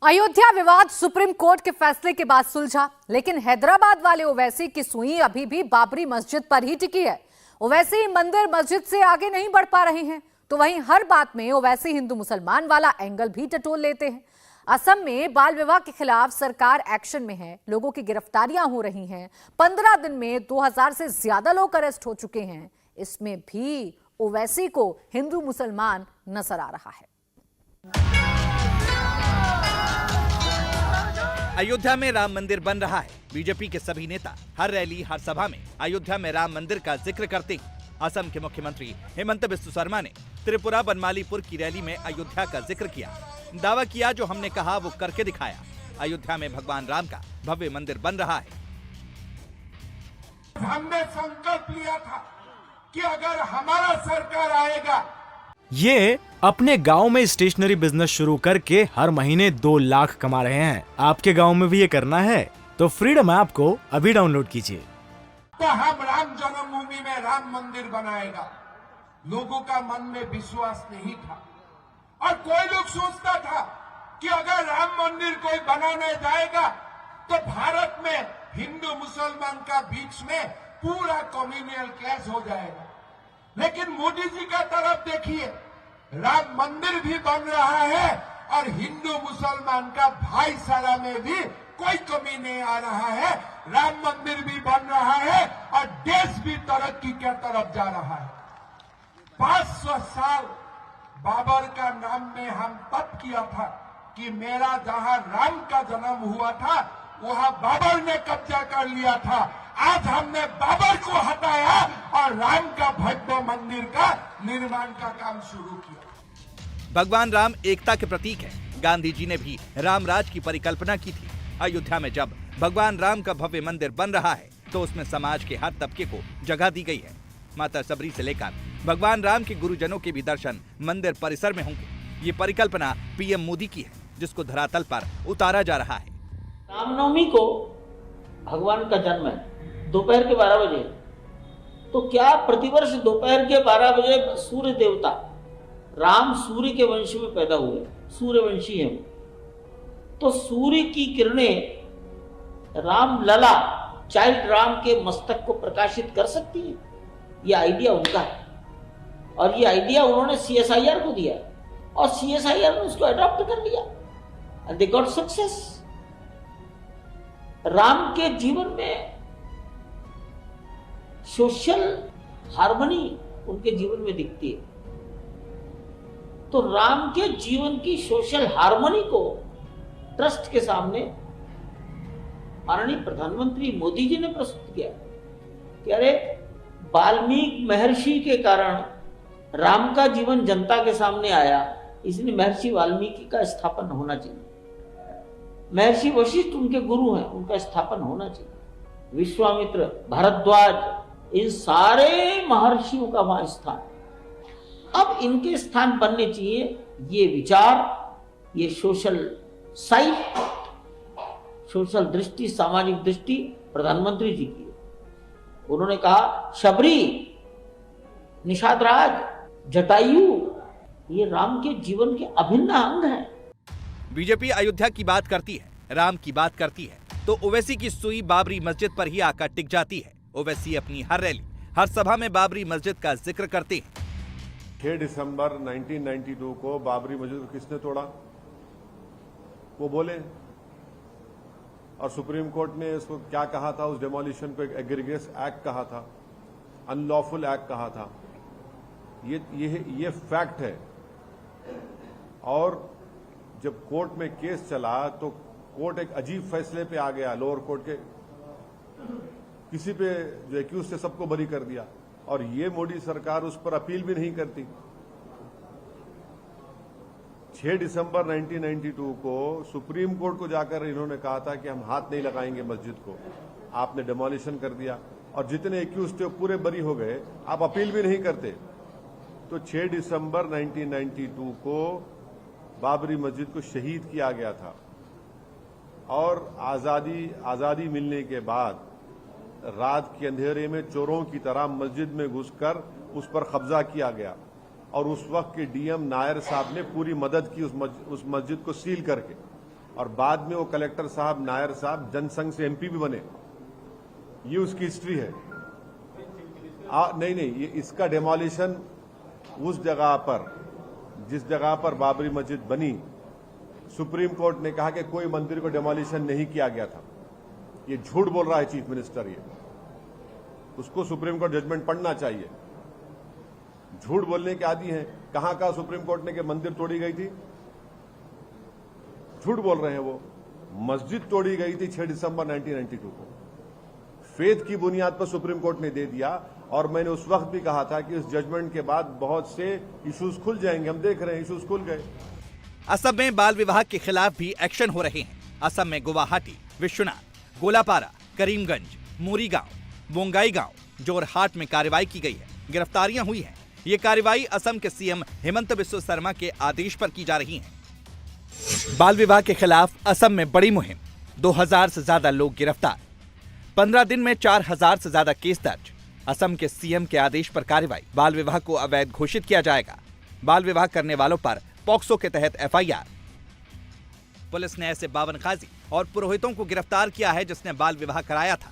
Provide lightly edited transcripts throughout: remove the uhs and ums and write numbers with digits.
अयोध्या विवाद supreme court के फैसले के बाद सुलझा, लेकिन हैदराबाद वाले ओवैसी की सुई अभी भी बाबरी मस्जिद पर ही टिकी है। ओवैसी मंदिर मस्जिद से आगे नहीं बढ़ पा रहे हैं, तो वहीं हर बात में ओवैसी हिंदू मुसलमान वाला एंगल भी टटोल लेते हैं। असम में बाल विवाह के खिलाफ सरकार एक्शन में है, लोगों की गिरफ्तारियां हो रही हैं। 15 दिन में 2000 से ज्यादा लोग अरेस्ट हो चुके हैं। इसमें भी ओवैसी को हिंदू मुसलमान नजर आ रहा है। अयोध्या में राम मंदिर बन रहा है। बीजेपी के सभी नेता हर रैली हर सभा में अयोध्या में राम मंदिर का जिक्र करते हैं। असम के मुख्यमंत्री हेमंत बिस्व शर्मा ने त्रिपुरा बनमालीपुर की रैली में अयोध्या का जिक्र किया। दावा किया, जो हमने कहा वो करके दिखाया। अयोध्या में भगवान राम का भव्य मंदिर बन रहा है। हमने संकल्प लिया था कि अगर हमारा सरकार आएगा। ये अपने गांव में स्टेशनरी बिजनेस शुरू करके हर महीने 2 लाख कमा रहे हैं। आपके गांव में भी ये करना है तो फ्रीडम ऐप को अभी डाउनलोड कीजिए। तो हम राम जन्मभूमि में राम मंदिर बनाएगा। लोगों का मन में विश्वास नहीं था और कोई लोग सोचता था कि अगर राम मंदिर कोई बनाने जाएगा तो भारत में हिंदू मुसलमान का बीच में पूरा कम्युनल क्लैश हो जाएगा। लेकिन मोदी जी का तरफ देखिए, राम मंदिर भी बन रहा है और हिंदू मुसलमान का भाईचारा में भी कोई कमी नहीं आ रहा है। राम मंदिर भी बन रहा है और देश भी तरक्की के तरफ जा रहा है। 500 साल बाबर का नाम में हम तब किया था कि मेरा जहां राम का जन्म हुआ था वहां बाबर ने कब्जा कर लिया था। आज हमने बाबर को हटाया और राम का भव्य मंदिर का निर्माण का काम शुरू किया। भगवान राम एकता के प्रतीक है। गांधी जी ने भी राम राज की परिकल्पना की थी। अयोध्या में जब भगवान राम का भव्य मंदिर बन रहा है तो उसमें समाज के हर तबके को जगह दी गई है। माता सबरी से लेकर भगवान राम के गुरुजनों के भी दर्शन मंदिर परिसर में होंगे। ये परिकल्पना पीएम मोदी की है, जिसको धरातल पर उतारा जा रहा है। रामनवमी को भगवान का जन्म है दोपहर के 12 बजे, तो क्या प्रतिवर्ष दोपहर के 12 बजे सूर्य देवता राम सूर्य के वंश में पैदा हुए, सूर्यवंशी हैं, तो सूर्य की किरणें राम लला चाइल्ड राम के मस्तक को प्रकाशित कर सकती है। यह आइडिया उनका है और ये आइडिया उन्होंने CSIR को दिया और CSIR ने उसको अडॉप्ट कर लिया and they got success. Ram के जीवन में सोशल हार्मनी उनके जीवन में दिखती है, तो राम के जीवन की सोशल हार्मनी को ट्रस्ट के सामने माननीय प्रधानमंत्री मोदी जी ने प्रस्तुत किया कि अरे वाल्मीकि महर्षि के कारण राम का जीवन जनता के सामने आया, इसलिए महर्षि वाल्मीकि का स्थापन होना चाहिए। महर्षि वशिष्ठ उनके गुरु हैं, उनका स्थापन होना चाहिए। विश्वामित्र, भारद्वाज, इन सारे महर्षियों का वहां स्थान, अब इनके स्थान बनने चाहिए। ये विचार, ये सोशल साइट, सोशल दृष्टि, सामाजिक दृष्टि प्रधानमंत्री जी की। उन्होंने कहा शबरी, निषाद राज, जटायु, ये राम के जीवन के अभिन्न अंग हैं। बीजेपी अयोध्या की बात करती है, राम की बात करती है, तो ओवैसी की सुई बाबरी मस्जिद पर ही आकर टिक जाती है। ओवैसी अपनी हर रैली हर सभा में बाबरी मस्जिद का जिक्र करते हैं। 6 दिसंबर 1992 को बाबरी मस्जिद को किसने तोड़ा वो बोले, और सुप्रीम कोर्ट ने इसको क्या कहा था, उस डेमोलिशन को एक एग्रीगेस एक्ट कहा था, अनलॉफुल एक्ट कहा था। ये फैक्ट है। और जब कोर्ट में केस चला तो कोर्ट एक अजीब फैसले पे आ गया। लोअर कोर्ट के किसी पे जो एक्यूज थे सबको बरी कर दिया, और ये मोदी सरकार उस पर अपील भी नहीं करती। 6 दिसंबर 1992 को सुप्रीम कोर्ट को जाकर इन्होंने कहा था कि हम हाथ नहीं लगाएंगे मस्जिद को, आपने डेमोलिशन कर दिया और जितने एक्यूज थे वो पूरे बरी हो गए, आप अपील भी नहीं करते। तो 6 दिसंबर 1992 को बाबरी मस्जिद को शहीद किया गया था, और आजादी मिलने के बाद रात के अंधेरे में चोरों की तरह मस्जिद में घुसकर उस पर कब्जा किया गया, और उस वक्त के डीएम नायर साहब ने पूरी मदद की उस मस्जिद को सील करके। और बाद में वो कलेक्टर साहब, नायर साहब जनसंघ से एमपी भी बने। ये उसकी हिस्ट्री है। नहीं, ये इसका डेमोलिशन उस जगह पर, जिस जगह पर बाबरी मस्जिद बनी, सुप्रीम कोर्ट ने कहा कि कोई मंदिर को डेमोलिशन नहीं किया गया था। ये झूठ बोल रहा है चीफ मिनिस्टर। ये उसको सुप्रीम कोर्ट जजमेंट पढ़ना चाहिए। झूठ बोलने के आदी हैं। कहां कहा सुप्रीम कोर्ट ने कि मंदिर तोड़ी गई थी? झूठ बोल रहे हैं वो। मस्जिद तोड़ी गई थी 6 दिसंबर 1992 को। फेथ की बुनियाद पर सुप्रीम कोर्ट ने दे दिया, और मैंने उस वक्त भी कहा था कि इस जजमेंट के बाद बहुत से इश्यूज खुल जाएंगे। हम देख रहे हैं इश्यूज खुल गए। असम में बाल विवाह के खिलाफ भी एक्शन हो रहे हैं। असम में गुवाहाटी, विश्वनाथ, गोलापारा, करीमगंज, मोरीगांव, बोंगाईगांव, जोरहाट में कार्रवाई की गई है। गिरफ्तारियां हुई हैं। ये कार्रवाई असम के सीएम हेमंत बिस्वा शर्मा के आदेश पर की जा रही है। बाल विवाह के खिलाफ असम में बड़ी मुहिम, 2000 से ज्यादा लोग गिरफ्तार, 15 दिन में 4000 से ज्यादा केस दर्ज। असम के सीएम के आदेश पर कार्रवाई। बाल विवाह को अवैध घोषित किया जाएगा। बाल विवाह करने वालों पर पॉक्सो के तहत एफआईआर। पुलिस ने ऐसे 52 काजी और पुरोहितों को गिरफ्तार किया है जिसने बाल विवाह कराया था।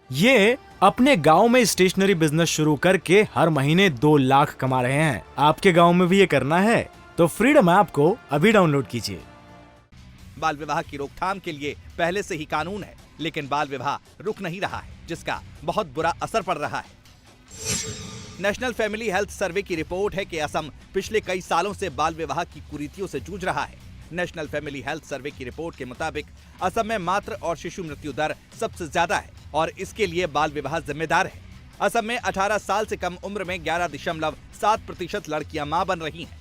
ये अपने गांव में स्टेशनरी बिजनेस शुरू करके हर महीने 2 लाख कमा रहे हैं। आपके गांव में भी ये करना है तो फ्रीडम ऐप को अभी डाउनलोड कीजिए। बाल विवाह की रोकथाम के लिए पहले से ही कानून है, लेकिन बाल विवाह रुक नहीं रहा है, जिसका बहुत बुरा असर पड़ रहा है। नेशनल फैमिली हेल्थ सर्वे की रिपोर्ट है कि असम पिछले कई सालों से बाल विवाह की कुरीतियों से जूझ रहा है। नेशनल फैमिली हेल्थ सर्वे की रिपोर्ट के मुताबिक असम में मातृ और शिशु मृत्यु दर सबसे ज्यादा है और इसके लिए बाल विवाह जिम्मेदार है। असम में 18 साल से कम उम्र में 11.7% लड़कियां मां बन रही हैं।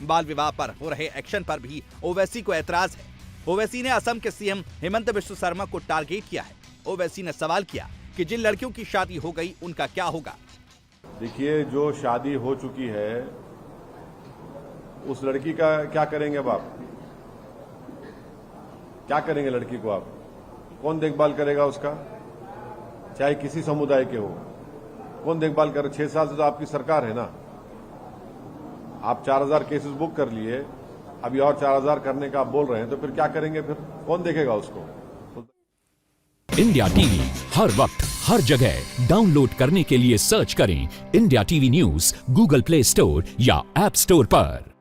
बाल विवाह पर हो रहे एक्शन पर भी ओवैसी को ऐतराज है। ओवैसी ने असम के सीएम हेमंत बिस्वा शर्मा को टारगेट किया है। ओवैसी ने सवाल किया कि जिन लड़कियों की शादी हो गई उनका क्या होगा। देखिए, जो शादी हो चुकी है उस लड़की का क्या करेंगे अब आप? क्या करेंगे लड़की को आप? कौन देखभाल करेगा उसका? चाहे किसी समुदाय के हो, कौन देखभाल करे? 6 साल से तो आपकी सरकार है ना। आप 4000 केसेस बुक कर लिए, अभी और 4000 करने का आप बोल रहे हैं, तो फिर क्या करेंगे? फिर कौन देखेगा उसको? इंडिया टीवी हर वक्त हर जगह डाउनलोड करने के लिए सर्च करें India TV news Google play store या ऐप स्टोर पर।